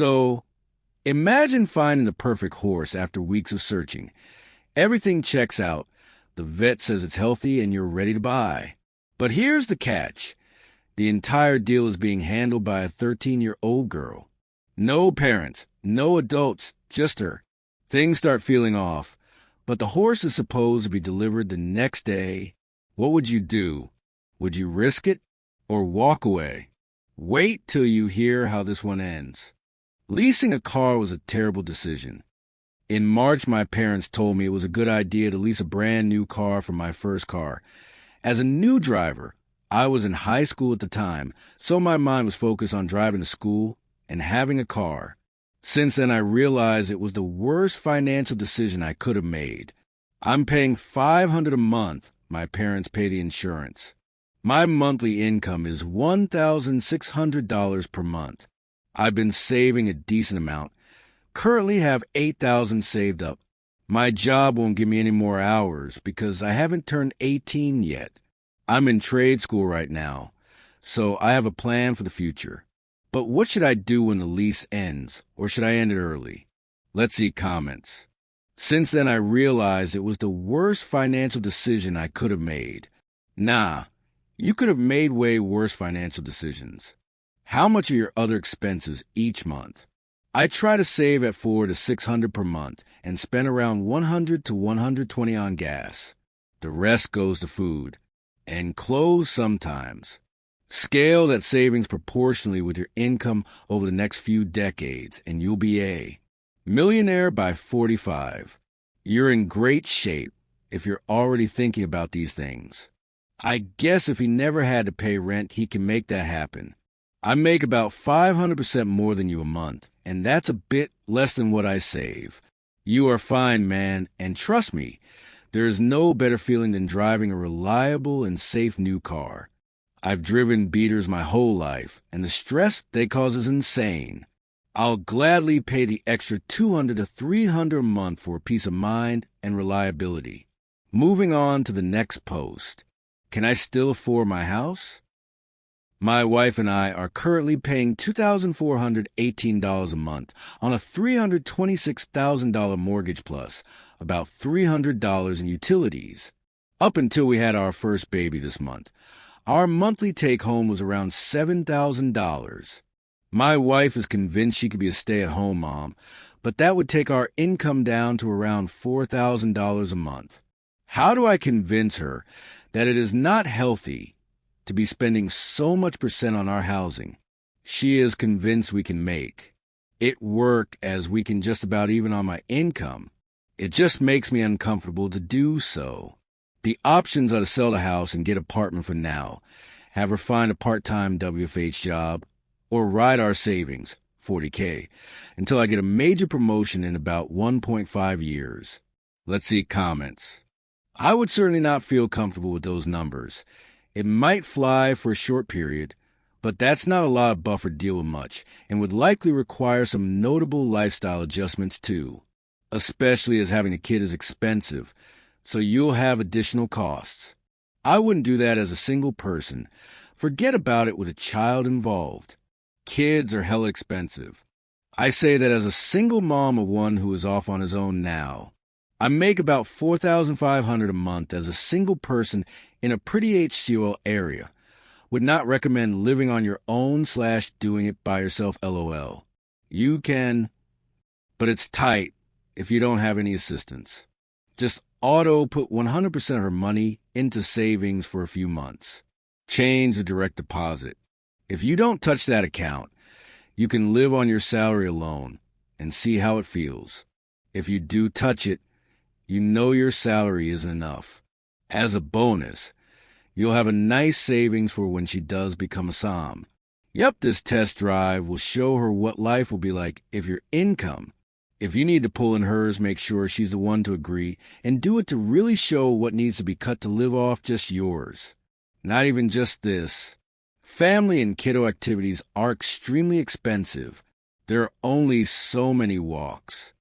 So, imagine finding the perfect horse after weeks of searching. Everything checks out. The vet says it's healthy and you're ready to buy. But here's the catch. The entire deal is being handled by a 13-year-old girl. No parents, no adults, just her. Things start feeling off, but the horse is supposed to be delivered the next day. What would you do? Would you risk it or walk away? Wait till you hear how this one ends. Leasing a car was a terrible decision. In March, my parents told me it was a good idea to lease a brand new car for my first car. As a new driver, I was in high school at the time, so my mind was focused on driving to school and having a car. Since then, I realized it was the worst financial decision I could have made. I'm paying $500 a month. My parents pay the insurance. My monthly income is $1,600 per month. I've been saving a decent amount. Currently have $8,000 saved up. My job won't give me any more hours because I haven't turned 18 yet. I'm in trade school right now, so I have a plan for the future. But what should I do when the lease ends, or should I end it early? Let's see comments. Since then, I realized it was the worst financial decision I could have made. Nah, you could have made way worse financial decisions. How much are your other expenses each month? I try to save at $400 to $600 per month and spend around $100 to $120 on gas. The rest goes to food and clothes sometimes. Scale that savings proportionally with your income over the next few decades, and you'll be a millionaire by 45. You're in great shape if you're already thinking about these things. I guess if he never had to pay rent, he can make that happen. I make about 500% more than you a month, and that's a bit less than what I save. You are fine, man, and trust me, there is no better feeling than driving a reliable and safe new car. I've driven beaters my whole life, and the stress they cause is insane. I'll gladly pay the extra $200 to $300 a month for peace of mind and reliability. Moving on to the next post. Can I still afford my house? My wife and I are currently paying $2,418 a month on a $326,000 mortgage plus about $300 in utilities. Up until we had our first baby this month, our monthly take-home was around $7,000. My wife is convinced she could be a stay-at-home mom, but that would take our income down to around $4,000 a month. How do I convince her that it is not healthy to be spending so much percent on our housing? She is convinced we can make it work as we can just about even on my income. It just makes me uncomfortable to do so. The options are to sell the house and get an apartment for now, have her find a part-time WFH job, or ride our savings, $40K, until I get a major promotion in about 1.5 years. Let's see comments. I would certainly not feel comfortable with those numbers. It might fly for a short period, but that's not a lot of buffer to deal with much, and would likely require some notable lifestyle adjustments too, especially as having a kid is expensive, so you'll have additional costs. I wouldn't do that as a single person. Forget about it with a child involved. Kids are hella expensive. I say that as a single mom of one who is off on his own now. I make about $4,500 a month as a single person in a pretty HCO area. Would not recommend living on your own / doing it by yourself, LOL. You can, but it's tight if you don't have any assistance. Just auto put 100% of her money into savings for a few months. Change the direct deposit. If you don't touch that account, you can live on your salary alone and see how it feels. If you do touch it, you know your salary isn't enough. As a bonus, you'll have a nice savings for when she does become a SOM. Yep, this test drive will show her what life will be like if your income. If you need to pull in hers, make sure she's the one to agree, and do it to really show what needs to be cut to live off just yours. Not even just this. Family and kiddo activities are extremely expensive. There are only so many walks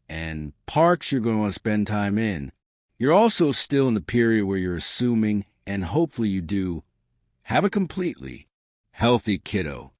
and parks you're going to want to spend time in. You're also still in the period where you're assuming, and hopefully you do, have a completely healthy kiddo.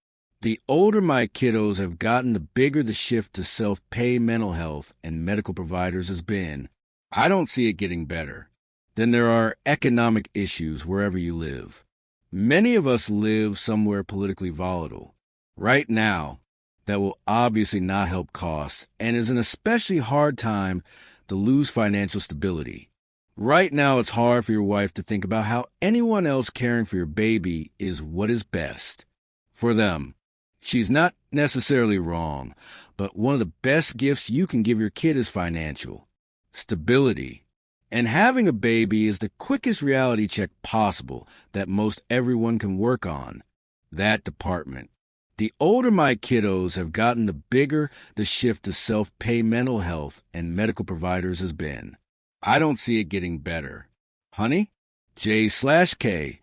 The older my kiddos have gotten, the bigger the shift to self-pay mental health and medical providers has been. I don't see it getting better. Then there are economic issues wherever you live. Many of us live somewhere politically volatile. Right now, that will obviously not help costs and is an especially hard time to lose financial stability. Right now, it's hard for your wife to think about how anyone else caring for your baby is what is best for them. She's not necessarily wrong, but one of the best gifts you can give your kid is financial stability. And having a baby is the quickest reality check possible that most everyone can work on. That department. The older my kiddos have gotten, the bigger the shift to self-pay mental health and medical providers has been. I don't see it getting better. Honey? J/K.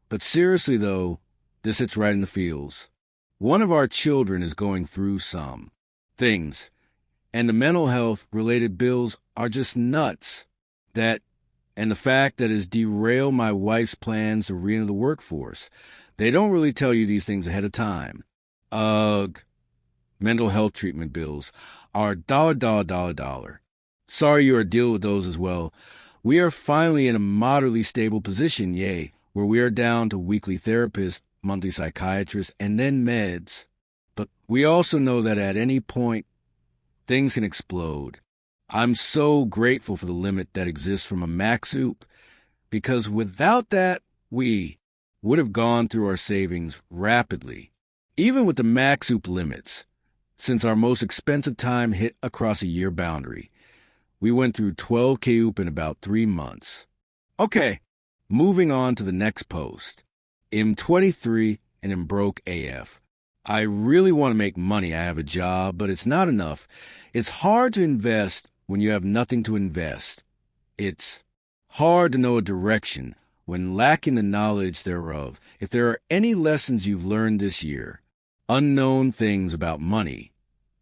But seriously, though, this hits right in the feels. One of our children is going through some things, and the mental health-related bills are just nuts. And the fact that it's derailed my wife's plans to re-enter the workforce. They don't really tell you these things ahead of time. Ugh. Mental health treatment bills are $. Sorry you are dealing with those as well. We are finally in a moderately stable position, yay, where we are down to weekly therapists, monthly psychiatrists, and then meds. But we also know that at any point, things can explode. I'm so grateful for the limit that exists from a MaxOop, because without that, we would have gone through our savings rapidly. Even with the MaxOop limits, since our most expensive time hit across a year boundary, we went through 12K OOP in about 3 months. Okay, moving on to the next post. I'm 23 and I'm broke AF. I really want to make money. I have a job, but it's not enough. It's hard to invest when you have nothing to invest. It's hard to know a direction when lacking the knowledge thereof. If there are any lessons you've learned this year, unknown things about money,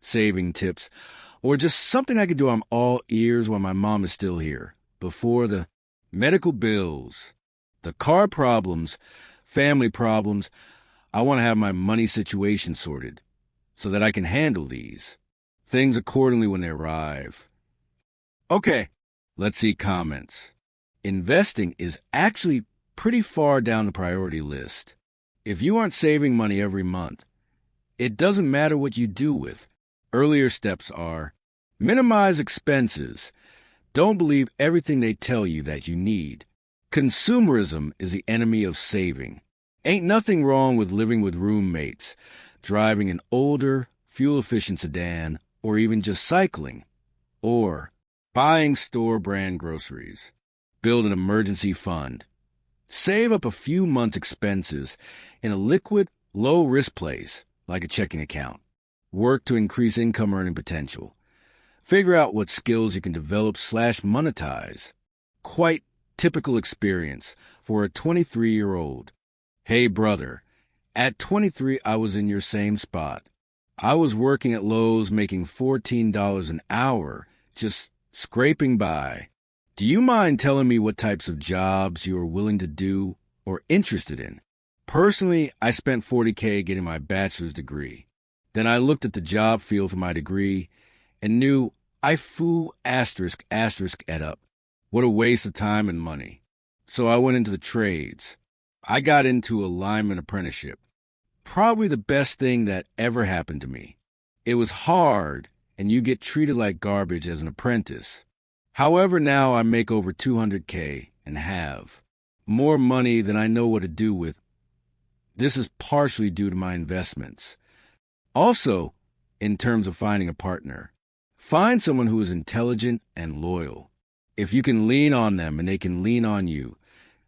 saving tips, or just something I could do, I'm all ears while my mom is still here. Before the medical bills, the car problems, family problems, I want to have my money situation sorted so that I can handle these things accordingly when they arrive. Okay, let's see comments. Investing is actually pretty far down the priority list. If you aren't saving money every month, it doesn't matter what you do with. Earlier steps are minimize expenses. Don't believe everything they tell you that you need. Consumerism is the enemy of saving. Ain't nothing wrong with living with roommates, driving an older, fuel-efficient sedan, or even just cycling, or buying store-brand groceries. Build an emergency fund. Save up a few months' expenses in a liquid, low-risk place, like a checking account. Work to increase income earning potential. Figure out what skills you can develop/monetize. Quite typical experience for a 23-year-old. Hey, brother, at 23, I was in your same spot. I was working at Lowe's making $14 an hour, just scraping by. Do you mind telling me what types of jobs you are willing to do or interested in? Personally, I spent $40K getting my bachelor's degree. Then I looked at the job field for my degree and knew I foo asterisk et up. What a waste of time and money. So I went into the trades. I got into a lineman apprenticeship. Probably the best thing that ever happened to me. It was hard, and you get treated like garbage as an apprentice. However, now I make over $200K and have more money than I know what to do with. This is partially due to my investments. Also, in terms of finding a partner, find someone who is intelligent and loyal. If you can lean on them and they can lean on you,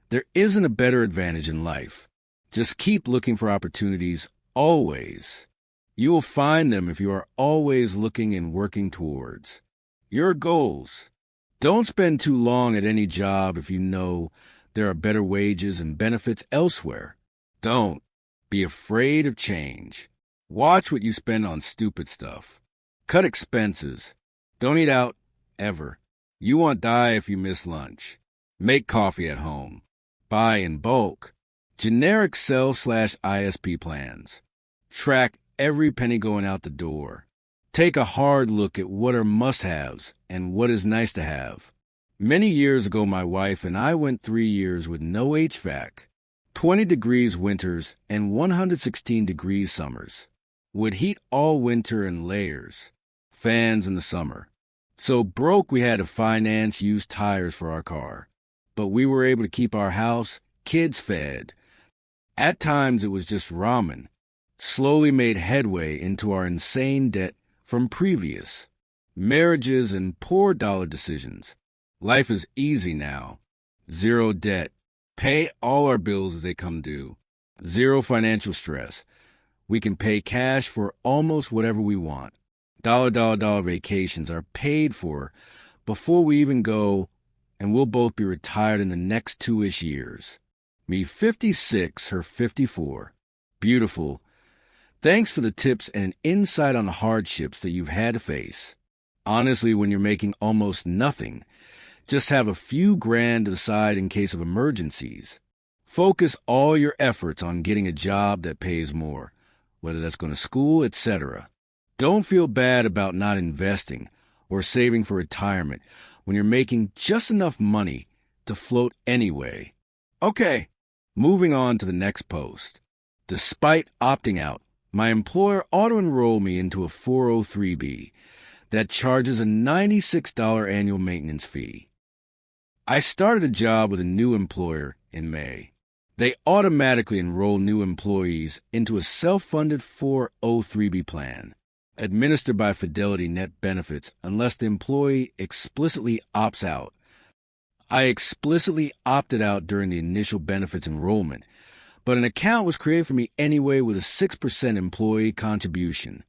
there isn't a better advantage in life. Just keep looking for opportunities, always. You will find them if you are always looking and working towards your goals. Don't spend too long at any job if you know there are better wages and benefits elsewhere. Don't be afraid of change. Watch what you spend on stupid stuff. Cut expenses. Don't eat out, ever. You won't die if you miss lunch. Make coffee at home. Buy in bulk. Generic cell/ISP plans. Track every penny going out the door. Take a hard look at what are must-haves and what is nice to have. Many years ago, my wife and I went 3 years with no HVAC, 20 degrees winters and 116 degrees summers, with heat all winter and layers, fans in the summer. So broke we had to finance used tires for our car. But we were able to keep our house, kids fed. At times it was just ramen. Slowly made headway into our insane debt from previous marriages and poor dollar decisions. Life is easy now. Zero debt. Pay all our bills as they come due. Zero financial stress. We can pay cash for almost whatever we want. Dollar vacations are paid for before we even go, and we'll both be retired in the next 2-ish years. Me 56, her 54. Beautiful. Thanks for the tips and an insight on the hardships that you've had to face. Honestly, when you're making almost nothing, just have a few grand to the side in case of emergencies. Focus all your efforts on getting a job that pays more, whether that's going to school, etc. Don't feel bad about not investing or saving for retirement when you're making just enough money to float anyway. Okay, moving on to the next post. Despite opting out, my employer auto-enrolled me into a 403b that charges a $96 annual maintenance fee. I started a job with a new employer in May. They automatically enroll new employees into a self-funded 403b plan, administered by Fidelity Net Benefits unless the employee explicitly opts out. I explicitly opted out during the initial benefits enrollment, but an account was created for me anyway with a 6% employee contribution.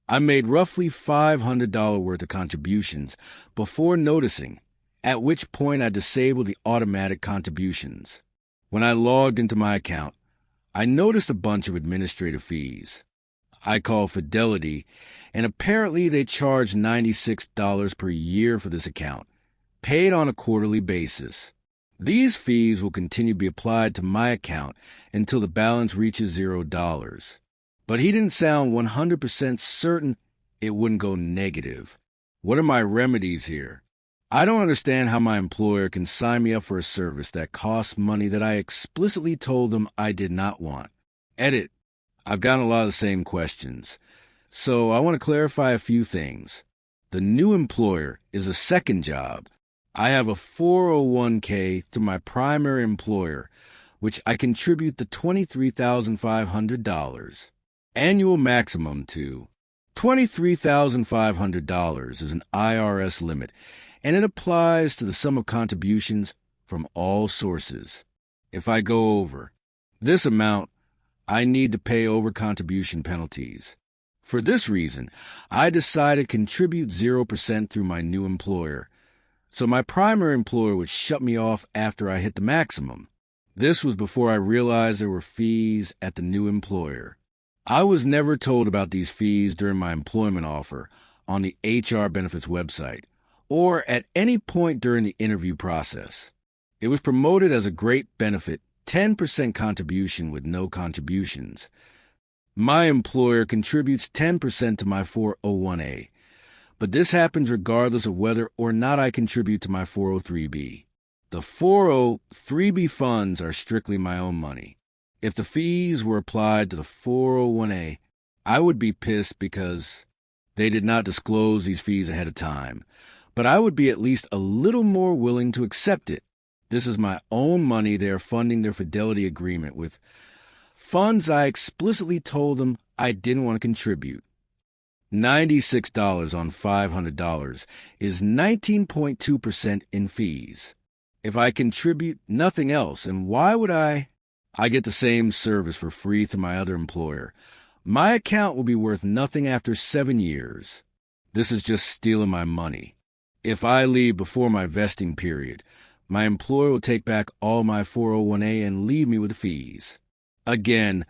I made roughly $500 worth of contributions before noticing, at which point I disabled the automatic contributions. When I logged into my account, I noticed a bunch of administrative fees. I called Fidelity, and apparently they charge $96 per year for this account, paid on a quarterly basis. These fees will continue to be applied to my account until the balance reaches $0. But he didn't sound 100% certain it wouldn't go negative. What are my remedies here? I don't understand how my employer can sign me up for a service that costs money that I explicitly told them I did not want. Edit. I've gotten a lot of the same questions, so I want to clarify a few things. The new employer is a second job. I have a 401k through my primary employer, which I contribute the $23,500. Annual maximum to $23,500 is an IRS limit, and it applies to the sum of contributions from all sources. If I go over this amount, I need to pay over contribution penalties. For this reason, I decided to contribute 0% through my new employer, so my primary employer would shut me off after I hit the maximum. This was before I realized there were fees at the new employer. I was never told about these fees during my employment offer on the HR benefits website or at any point during the interview process. It was promoted as a great benefit, 10% contribution with no contributions. My employer contributes 10% to my 401a, but this happens regardless of whether or not I contribute to my 403b. The 403b funds are strictly my own money. If the fees were applied to the 401a, I would be pissed because they did not disclose these fees ahead of time, but I would be at least a little more willing to accept it. This is my own money they are funding their Fidelity agreement with, funds I explicitly told them I didn't want to contribute. $96 on $500 is 19.2% in fees. If I contribute nothing else, and why would I get the same service for free through my other employer. My account will be worth nothing after 7 years. This is just stealing my money. If I leave before my vesting period, my employer will take back all my 401a and leave me with the fees. Again,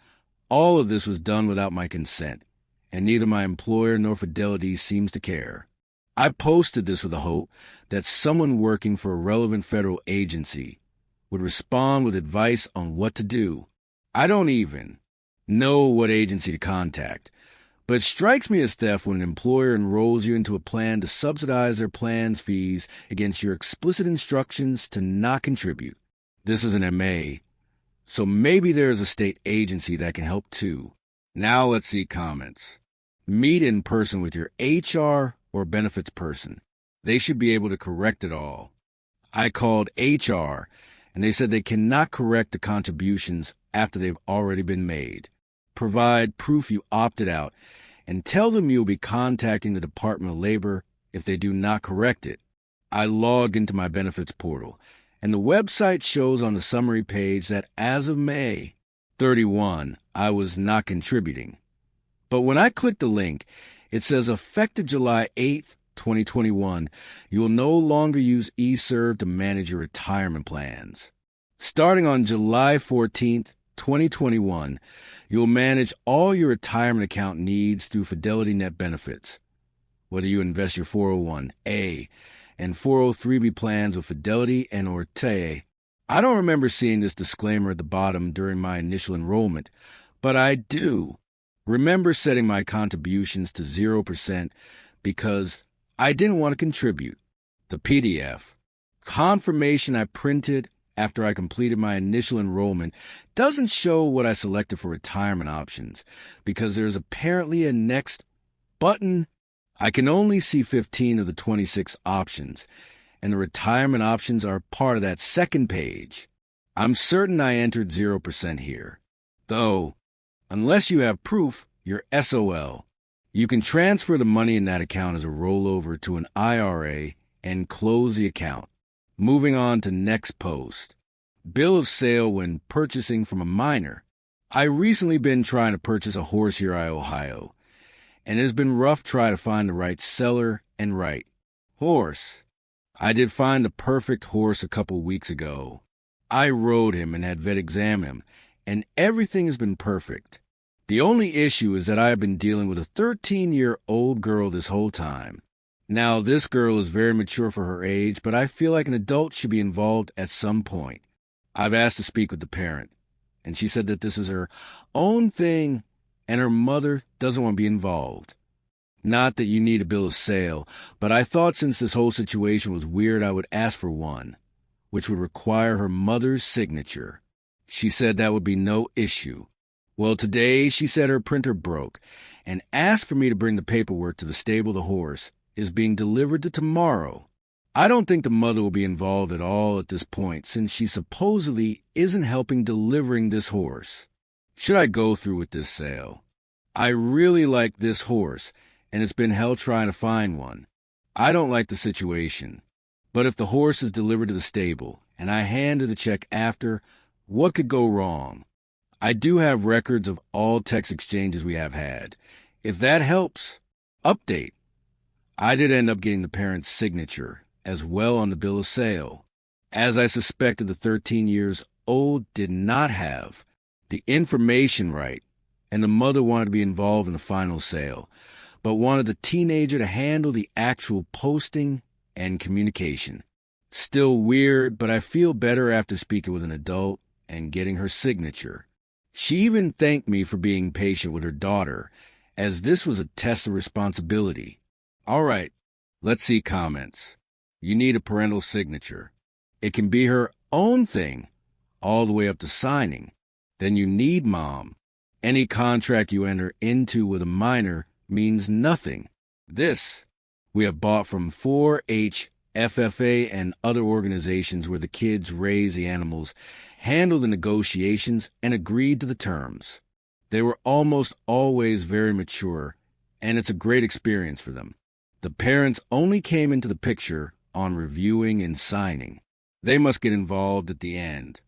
all of this was done without my consent, and neither my employer nor Fidelity seems to care. I posted this with the hope that someone working for a relevant federal agency would respond with advice on what to do. I don't even. know what agency to contact. But it strikes me as theft when an employer enrolls you into a plan to subsidize their plan's fees against your explicit instructions to not contribute. This is an MA, so maybe there is a state agency that can help too. Now let's see comments. Meet in person with your HR or benefits person. They should be able to correct it all. I called HR, and they said they cannot correct the contributions after they've already been made. Provide proof you opted out, and tell them you'll be contacting the Department of Labor if they do not correct it. I logged into my benefits portal, and the website shows on the summary page that as of May 31, I was not contributing. But when I click the link, it says effective July 8th, 2021, you will no longer use eServe to manage your retirement plans. Starting on July 14th, 2021, you'll manage all your retirement account needs through Fidelity Net Benefits. Whether you invest your 401A and 403B plans with Fidelity and Orte. I don't remember seeing this disclaimer at the bottom during my initial enrollment, but I do remember setting my contributions to 0% because I didn't want to contribute. The PDF confirmation I printed after I completed my initial enrollment doesn't show what I selected for retirement options because there's apparently a next button. I can only see 15 of the 26 options, and the retirement options are part of that second page. I'm certain I entered 0% here, though, unless you have proof, you're SOL. You can transfer the money in that account as a rollover to an IRA and close the account. Moving on to next post. Bill of sale when purchasing from a minor. I recently been trying to purchase a horse here in Ohio, and it has been rough trying to find the right seller and right horse. I did find the perfect horse a couple weeks ago. I rode him and had vet examine him, and everything has been perfect. The only issue is that I have been dealing with a 13-year-old girl this whole time. Now, this girl is very mature for her age, but I feel like an adult should be involved at some point. I've asked to speak with the parent, and she said that this is her own thing and her mother doesn't want to be involved. Not that you need a bill of sale, but I thought since this whole situation was weird, I would ask for one, which would require her mother's signature. She said that would be no issue. Well, today she said her printer broke and asked for me to bring the paperwork to the stable the horse is being delivered to tomorrow. I don't think the mother will be involved at all at this point since she supposedly isn't helping delivering this horse. Should I go through with this sale? I really like this horse, and it's been hell trying to find one. I don't like the situation. But if the horse is delivered to the stable and I hand her the check after, what could go wrong? I do have records of all text exchanges we have had. If that helps, update. I did end up getting the parent's signature as well on the bill of sale. As I suspected, the 13 years old did not have the information right, and the mother wanted to be involved in the final sale, but wanted the teenager to handle the actual posting and communication. Still weird, but I feel better after speaking with an adult and getting her signature. She even thanked me for being patient with her daughter, as this was a test of responsibility. All right, let's see comments. You need a parental signature. It can be her own thing, all the way up to signing. Then you need mom. Any contract you enter into with a minor means nothing. This we have bought from 4-H, FFA, and other organizations where the kids raise the animals, handle the negotiations, and agreed to the terms. They were almost always very mature, and it's a great experience for them. The parents only came into the picture on reviewing and signing. They must get involved at the end.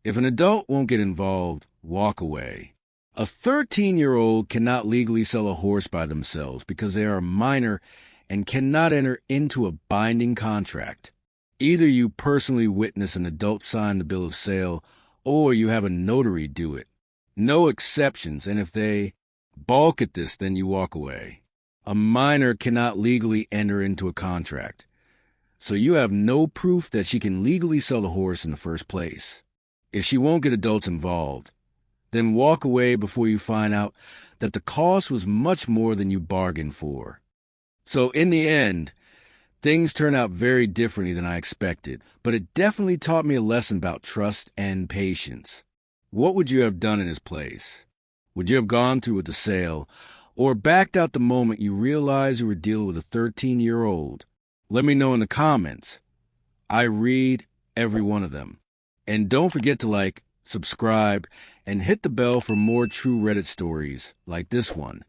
If an adult won't get involved, walk away. A 13-year-old cannot legally sell a horse by themselves because they are a minor and cannot enter into a binding contract. Either you personally witness an adult sign the bill of sale, or you have a notary do it. No exceptions, and if they balk at this, then you walk away. A minor cannot legally enter into a contract, so you have no proof that she can legally sell the horse in the first place. If she won't get adults involved, Then walk away before you find out that the cost was much more than you bargained for. So in the end, things turned out very differently than I expected, but it definitely taught me a lesson about trust and patience. What would you have done in his place? Would you have gone through with the sale, or backed out the moment you realized you were dealing with a 13-year-old? Let me know in the comments. I read every one of them. And don't forget to like, subscribe, and hit the bell for more true Reddit stories like this one.